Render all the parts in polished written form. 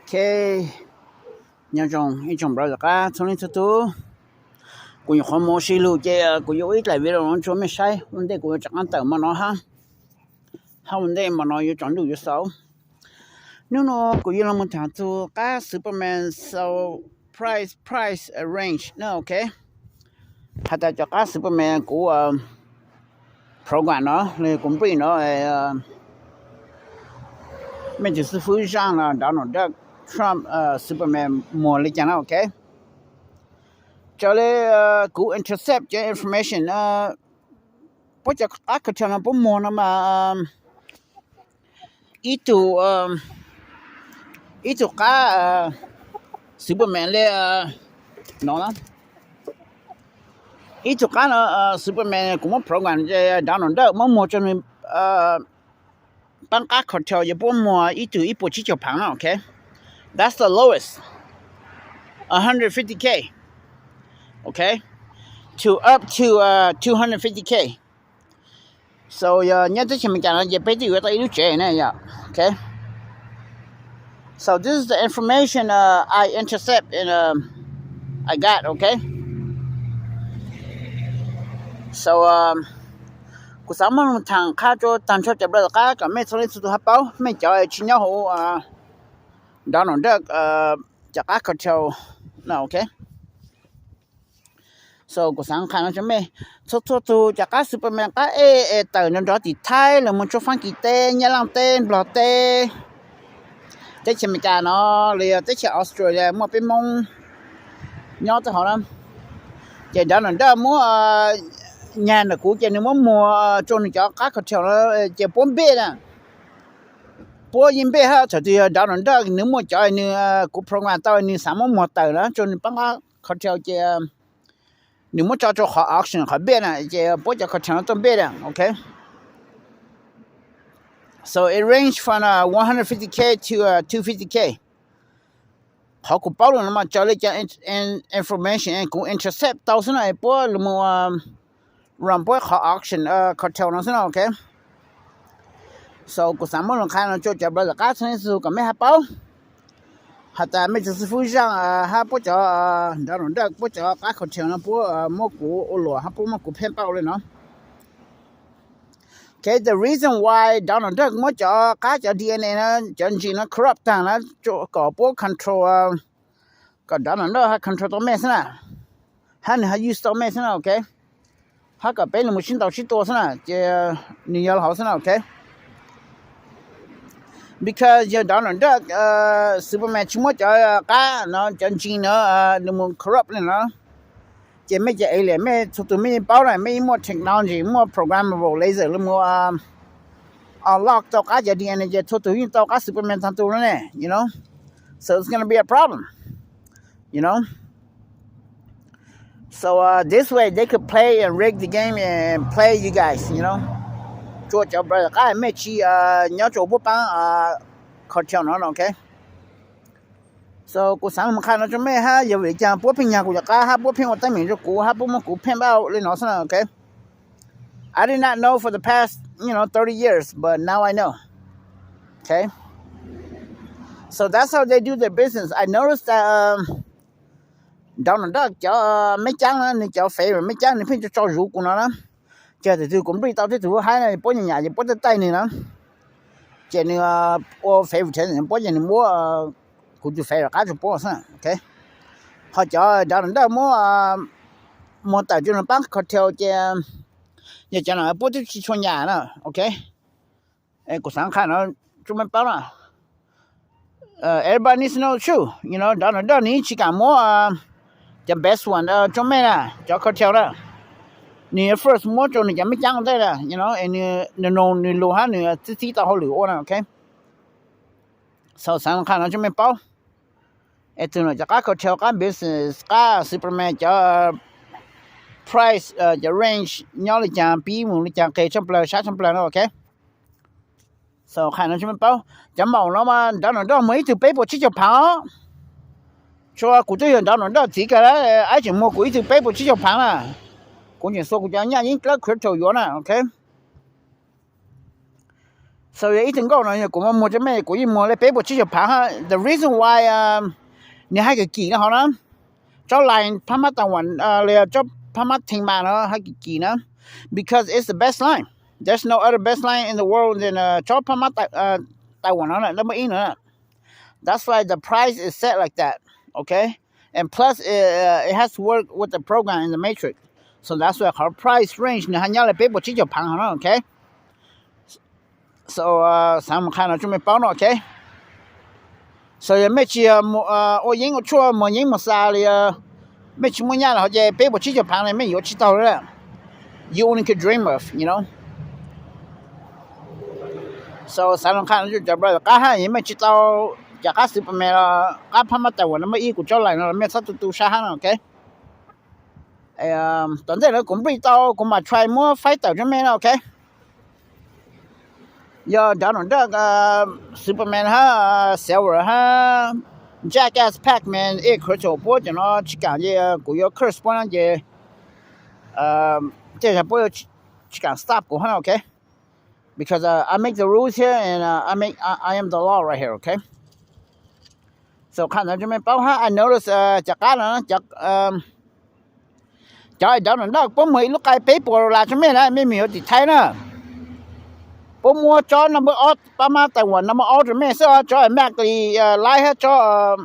OK， nhớ trong一种 brother 噶，从你出头，我有好模式路这，我有一来为了我做没晒，问题我讲到嘛喏哈，哈问题嘛喏有长路有少，你喏我有那么谈做，噶 Superman so price range， 那 OK， 还在叫噶 Superman 我program 喏，你公布喏ไม่จะซื้อฟื้นสร้างนะดาวน์โหลดTrump Superman มัวเลยจังนะโอเคจะเลยกู intercept เจอ information พอจะอักษรนะพอมัวนะมาอีตัวก้าSuperman เลยน้องนะอีตัวก้าSuperman กูมาโปรแกรมจะดาวน์โหลดมัวจนBang hotel you born more itu ipo chicho pang okay that's the lowest 150k okay to up to 250k so nya de chim gan ye pe ti ta ilu che na ya okay so this is the information I intercept and I got okay soกูสามารถทางค่าโจตันชอบจับได้ก็ไม่สนสุดฮับเป้าไม่จ่อยชิ้นยาหูดาวน์โหลดจากอักเทลนะโอเค so กูสั่งคันจะไม่ทุจากซูเปอร์แมนก็ตื่นนอนติดท้ายแล้วมันชอบฟังกีเต้ยาลังเต้บลอเต้เต้เชมิกาเนาะเลยเต้เชออสเตรเลียมัวเป็นมงย้อนจะหอนะเจดาวน์โหลดมัวnhà là của chị nếu mua cho nó cho các cái nó chị bốn bê nè bốn yên bê ha thì đó là đó nếu mua cho như của program tao như sáu một tờ đó cho nên bằng cái theo chị nếu mua cho họ auction họ bê nè chị bốn cho cái nó bê nè okay so it range from 150k to 250k họ cũng bảo là mà cho lấy cho information cũng intercept tao sẽ này bốn là mua run boy auction cartel นั่นโอเค so กูสามารถลงขายนะโจจะบริการซึ่งสุก็ไม่ฮับเป้าหากแต่ไม่จะซื้อช่างฮับปุ๊จะดาวน์โหลดปุ๊จะการ cartel นะปุ๊มกูโอหลัวฮับปุ๊มกูเพิ่มเป้าเลยเนาะ okay the reason why ดาวน์โหลดมจะการจะ DNA นะจริงๆนะ corrupt ต่างนะโจก็ปุ๊ control ก็ดาวน์โหลดให้ control ตัวแม่ซะนะให้ use ตัวแม่ซะนะโอเค他个被你们寻到许多是呢，这你要好是呢 ，OK？ Because you don't know Superman 全部就假，那真正呢你们 corrupt 了呢，这没这 alien 没出头没包了没more technology more programmable laser 了么unlock 到假这 DNA 这出头用到假 Superman ทั้งตัว了呢 ，you know？ So it's gonna be a problem, you know？So this way they could play and rig the game and play you guys, you know. 做就 brother 该没去要做不帮cartel เนาะ okay. So กูสั่งมา看了就没哈有一家不平呀กูจะกะ哈不平我证明就กู哈不么กู骗到เลยเนาะ okay. I did not know for the past, 30 years, but now I know. Okay. So that's how they do their business. I noticed thatดาวน์โหลดจะไม่จ้างนะนี่จะเฟรไม่จ้างนี่เพิ่งจะจ่อรูกูนะเจอแต่กูไม่ต้องที่ถูให้นะป้อนใหญ่ๆป้อนใต้นี่นะเจนี่โอ้เฟรเทนป้อนอย่างนี้มัวกูจะเฟรก็จะป้อนซะโอเคพอจะดาวน์โหลดมัวแต่จนปังเขาเที่ยวจะอย่าจะนะป้อนที่ชวนใหญ่นะโอเคกูสั่งข้าวนะจุ่มปังนะeverybody needs to know the truth, ดาวน์โหลดนี่ชิคามัวthe best one จงไม่นะจะเขาเที่ยวละนี่ first มัวจนนี่จะไม่จ้างได้ละandนี่รู้ฮะนี่ที่ต่อเขาหรือโอ้นะโอเคสั่งข้าวนะจงไม่เป้าตัวนี้จะเขาเที่ยวกัน business ก็ Superman จะ price จะ range ย้อนเลยจะปีมึงเลยจะเคยชั่งเปล่าช้าชั่งเปล่าโอเคso ข้าวนะจงไม่เป้าจะเมาแล้วมาดาวน์โหลดไม่ถือไปปวดชิจพัง说古这人当然到这个了，而且莫过一直背不起就盘了。关键说古讲人家人个块头远了 ，OK。So you eating go no ko mo je me ko yi mo le pe bo chi pa ha the reason why 你还个记了好呢找来他妈当晚了找他妈听嘛呢还个记呢 because it's the best line there's no other best line in the world than 找他妈Taiwan on it number 1 on that's why the price is set like that okay and plus it has to work with the program in the matrix so that's why our price range 你还要来pe bo chi就盘好了 okay so 咱们看了准备包了 okay so ya me chi o yin o chua mo yin mo sa li me chi mo nya la je pe bo chi jo pan le me yo chi tao le you only could dream of you know so sa long kan ju ja bra ka ha yin me chi tao ja ka superman la ka pa ma ta wo na me yi ku cho lai na me sa tu sha ha okay tuần này cũng bị tao cũng mà try more fight tao cho me okay yo Donald Duck Superman ha Silver ha Jackass Pac-Man e khởi chỗ bố cho nó chỉ cảm gì của yo curse point gì thế là bố chỉ cảm stop của hắn okay because I make the rules here and I am the law right here okay so看到这边包哈I notice chắc cái nó chắc trời Donald Duck bố mới lúc cái paper là cho mình là mình hiểu thì thấy nữa bố mua cho number 8 pa ma Taiwan number 8 rồi mẹ sao cho mẹ thì lại hết cho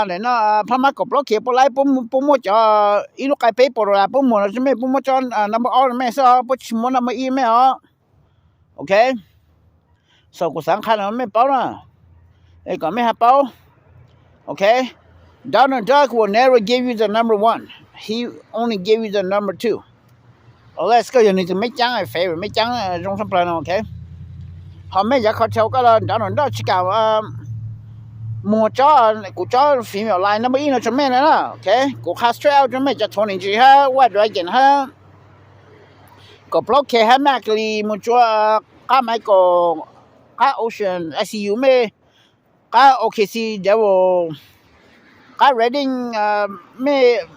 này nó pa ma cột block kia bố lại bố mua cho ít lúc cái paper rồi bố mua cho mẹ bố mua cho number 8 rồi mẹ sao bố chỉ mua number 1 mẹ okay so cô sáng khai nó mẹ bao nè ấy còn mẹ hả bao okay Donald Duck will never give you the number 1 he only give you the number 2 Oh, let's go. You need to make trắng là favorite, make trắng trong sân plan okay. Họ mấy giờ họ chơi cái là đó chỉ cả mua cho female line number 1 cho mình nữa, okay. Cô castrate cho mình cho Tony G ha, White Dragon ha. Cô block ha Mackley mua cho cả mấy cô cả Ocean ICU mê cả OKC Devil cả Reading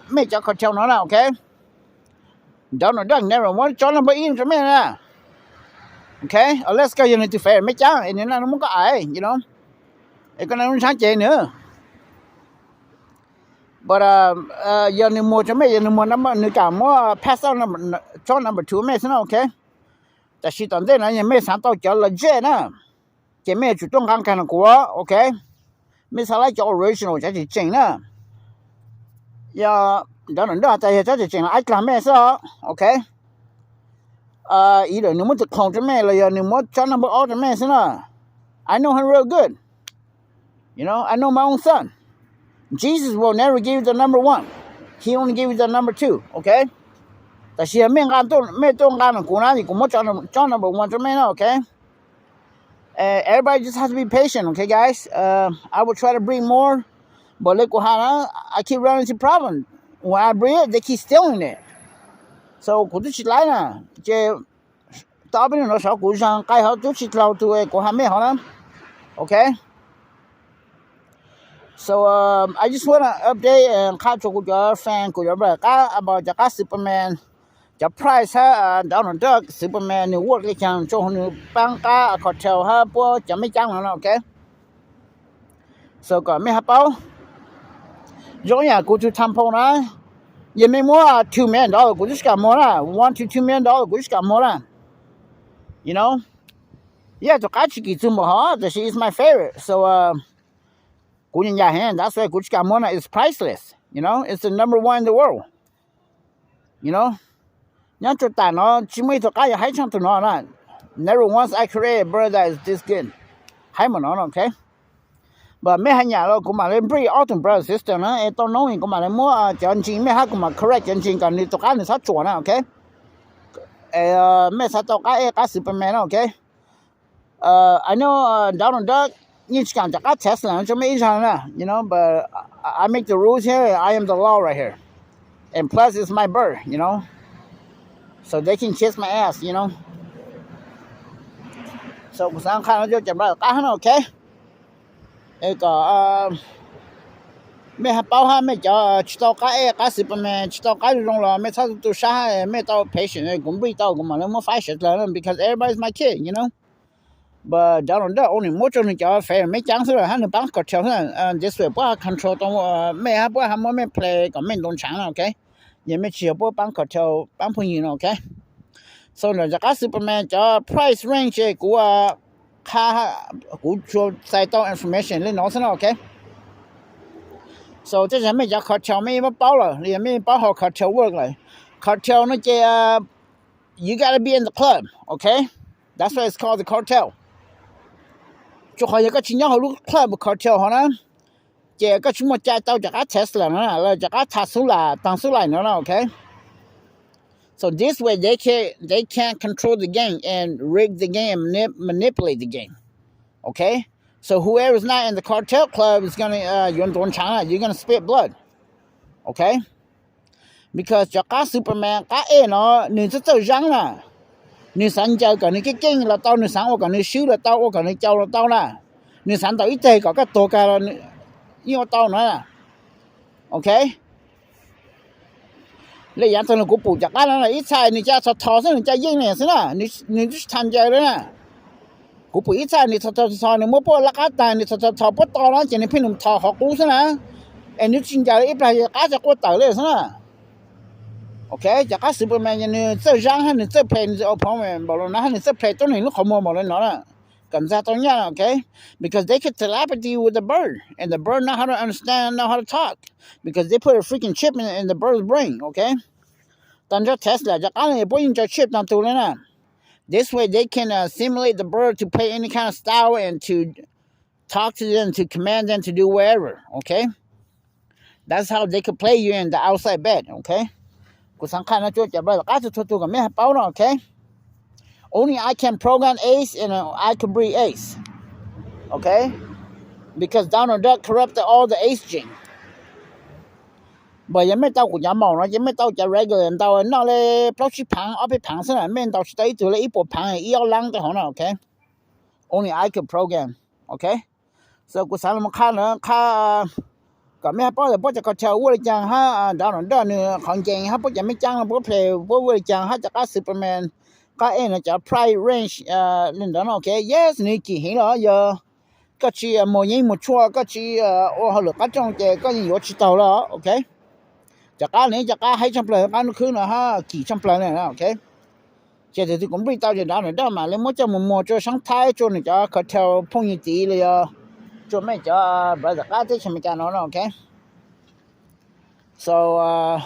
mê cho họ chơi nó là okay. Donald Duck never want cho number 1 cho mình nè okay let's go you need to fair mấy cháu nên là nó muốn có ai you know cái con này nó sáng chế nữa but giờ nên mua cho mình giờ nên mua number nữa cả mua pass out number cho number 2 mấy nữa okay tại vì tận đây là mấy sáng tao cho là dễ nè cái mấy chủ động cái này của okay mấy sáng lại cho original cho chị chỉnh nè giờ Donald Duck tại cho chị chỉnh là ai làm mấy sao okay ý là nếu muốn thực không cho mẹ là giờ nếu muốn cho number 8 cho mẹ nữa I know him real good you know I know my own son Jesus will never give you the number 1 he only give you the number 2 okay tại vì mẹ tôn gan của nó thì cũng muốn cho number 1 cho mẹ nó okay everybody just has to be patient okay guys I will try to bring more but look what I keep running into problem when I bring it they keep stealing it so cũng chỉ lại nè chứ tao bên nó sao cũng sang cái họ chỉ lâu tuổi của hai mẹ họ lắm okay so I just wanna update and catch up with your fan của your brother about the Superman the price ha Donald Duck Superman new work cái chàng cho nó băng cá hotel ha po chả mấy chăng nữa okay so còn mấy hấp bao rồi nhà của chú Tampo nè you may more $2 million của just got more $1 to $2 million của just got more you know yeah so cái chỉ chung mà ha she is my favorite so của nhà hàng that's why của just got more is priceless you know it's the number 1 in the world you know nhá cho ta nó chỉ mấy cái hay trong tụi nó nè never once I create a bird that is this good hay mà nó okay but mấy hai nhà lo cũng mà lên pretty awesome brother sister nó em tao nói cũng mà lên mua cho anh chị mấy hai cũng mà correct anh chị còn đi tụi cái này sát chuẩn nè okay mấy sát tụi cái Superman okay I know Donald Duck you can check out Tesla cho mấy thằng nè you know but I make the rules here I am the law right here and plus it's my bird you know so they can kiss my ass you know so sáng khai nó cho chậm ra cái nó okay có mẹ hấp bao ha mẹ cho tao cái Superman tao cái trong là mẹ sao tao sa mẹ tao patient cũng bị tao cũng mà nó phải shit là because everybody's my kid you know but Donald Duck only more than your fair make chance ha no bank cartel and this way ba control tong me ha ba ha mo me play ก็ไม่ต้อง抢了 okay 也没去不 bank cartel 帮朋友 okay so 呢这个 Superman 叫 price range กูค่ากู说再到 information เลยเนาะนะ okay so 这前面叫 cartel 没包了也没包好 cartel work 了 cartel 呢这you got to be in the club okay that's why it's called the cartel 就好一个新疆好路 club cartel 好呢这个什么驾到这个 Tesla 呢这个特斯拉当时来呢 okay so this way they can control the game and rig the game and manipulate the game okay so whoever's not in the cartel club is going to you're going to spit blood okay because 这个 Superman 个呢你是做人了你想叫个你个经了到你想我个你修了到我个你教了到了你想到一堆个多个了要到呢 okay 你养成了个补这个了一猜你家头上你家赢了是啦你去参加了呢个补一猜你你没报那个单你不到了今天凭你讨好股是啦哎你进家了一百个这个到了是啦okay 这个 Superman 你做人还你做配你做朋友无论哪你做配都你好无论哪啦咁咋当然 okay because they could telepathy with the bird and the bird know how to understand know how to talk because they put a freaking chip in the bird's brain okay 当这 Tesla 这个也不用这 chip 当头了呢 this way they can simulate the bird to play any kind of style and to talk to them to command them to do whatever okay that's how they could play you in the outside bed okay กูสังคัญนะโจจะบ่ก็จะตัวก็ไม่เป้าเนาะ okay only I can program ace and I can breed ace okay because Donald Duck corrupted all the ace gene but ยังไม่到กูยังมองนะยังไม่到จะ regular 到那嘞不去盘เอาไป盘上来面到去到一组了一波盘一要浪的好呢 okay only I can program okay so กูสั่งมันค่านะค่าก็ไม่ป้อแต่ป้อจะก็เช่าว่าจังฮะดาวน์เนี่ยของจริงฮะป้อจะไม่จังป้อเพลย์ป้อว่าจังฮะจะก็ Superman ก็นะจะ price range นั่นเนาะ okay yes นี่กี่เห็นเหรอเยอะก็ชีหมอยิงหมอชั่วก็ชีโอ้ฮัลโหลก็จงเจก็ยังอยู่ที่เตาแล้ว okay จะก็นี่จะก็ให้ชัมเปลกันคือนะฮะกี่ชัมเปลเนี่ยนะ okay 这就是ผมไป到จะดาวน์มาแล้วมันจะมัวจะช่างท้ายจนจะเขาเท่าพงยี่ตีเลย就没叫 brother 这什么干了 okay so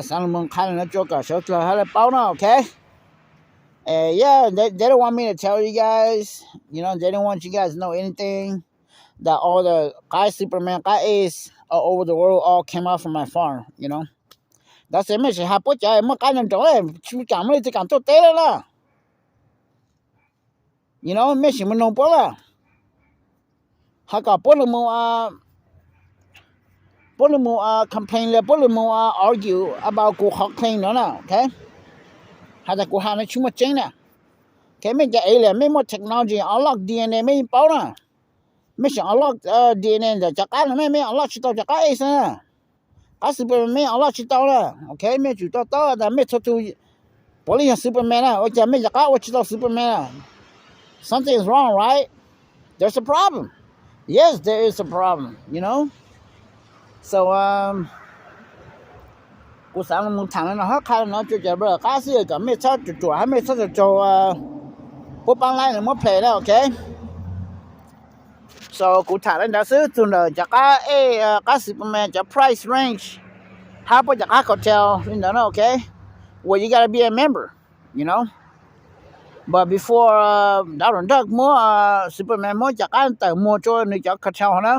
Solomon 看了这个小他的包呢 okay yeah they don't want me to tell you guys you know they don't want you guys to know anything that all the guys Superman guys all over the world all came out from my farm you know that's it ไม่ใช่หาปุ๊บใจมันกันนั่นตรงเลยชูจังเลยจะกันตัวเตะเลยล่ะ you know ไม่ใช่มันนงปุ๊บล่ะหากปุ๊บเลยมัวcomplain เลยปุ๊บเลยมัวargue about กู complain เนาะ okay หากกูหาในชุมชนน่ะ okay ไม่จะเลยไม่หมด technology unlock DNA ไม่เป้านะไม่ใช่ unlock DNA จากการไม่ unlock ชิดจากการเองนะก็ Superman ไม่ unlock ชิดแล้ว okay ไม่จุดต่อแต่ไม่ทุกบริษัท Superman นะว่าจะไม่จากการว่าชิด Superman something is wrong right there's a problem yes there is a problem you know so กูสั่งมึงถามแล้วนะฮะใครเนาะจะบ่ก็สิก็ไม่ชอบจู่ๆให้ไม่ชอบจะปุ๊บปังไลน์เนี่ยมันเพลย์แล้ว okay so กูถามแล้วนะซื้อจุนจากก็ Superman จะ price range หาปุ๊บจาก hotel you know okay well you got to be a member you know but before Donald Duck more Superman more จากการแต่ more จนจาก hotel นะ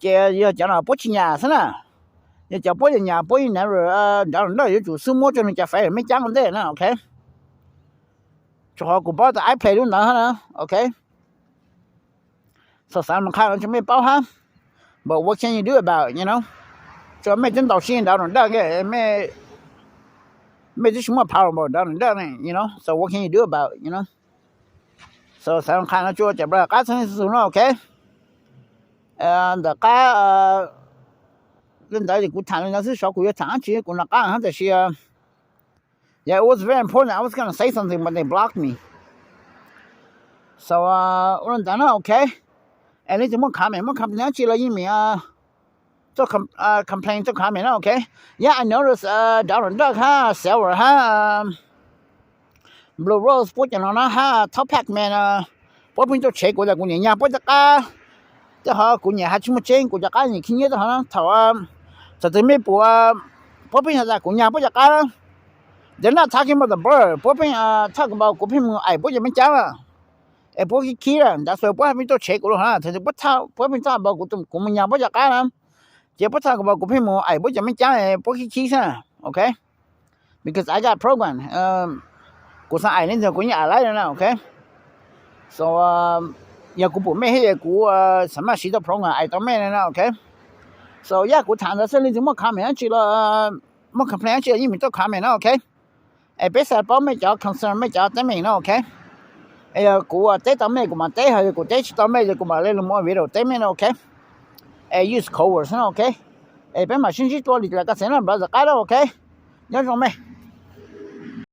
这要讲了不去nhà是呢要讲不去nhà不去那Donald Duck 有主事more 就叫反没讲的呢 okay 就好古包的 iPad 都能呢 okay so 咱们看了就没包哈 but what can you do about it you know 就没真到心 Donald Duck 没这什么 power about Donald Duck you know so what can you do about it you know so 咱们看了就这边刚才是什么 okay and 个领导的กู谈了是小股要长期กู那干这些yeah it was very important I was going to say something but they blocked me so ulan dana okay and it's more comment now chila yimi so complain to comment okay yeah I noticed Darren Duck ha Sour ha Blue Rose put on ha Top Pack man bố pin cho chế của của nhà bố ta cho họ của nhà hai chúng trên của cái gì khi nhớ đó nó thầu cho tới mấy bố pin là của nhà bố ta they're not talking about the bird bố pin talk about của pin ai bố giờ mới cháu ai bố cái kia that's why bố pin cho chế của ha thì bố pin talk about của nhà bố ta lắm chỉ bố talk about của pin ai bố giờ mới cháu bố cái kia okay because I got program của sao ai nên giờ của nhà lại nữa okay so ya ku bu me he ku什么时的 program I don't know okay so ya ku 谈的是你怎么看面去了么 complain 去因为都看面 okay 哎别说包没叫 concern 没叫对面 okay 哎呀ku在到没ku嘛在还ku在去到没ku嘛来了么 video 对面 okay 哎 use code words okay 哎别嘛信息多里了个谁了不是改了 okay 要什么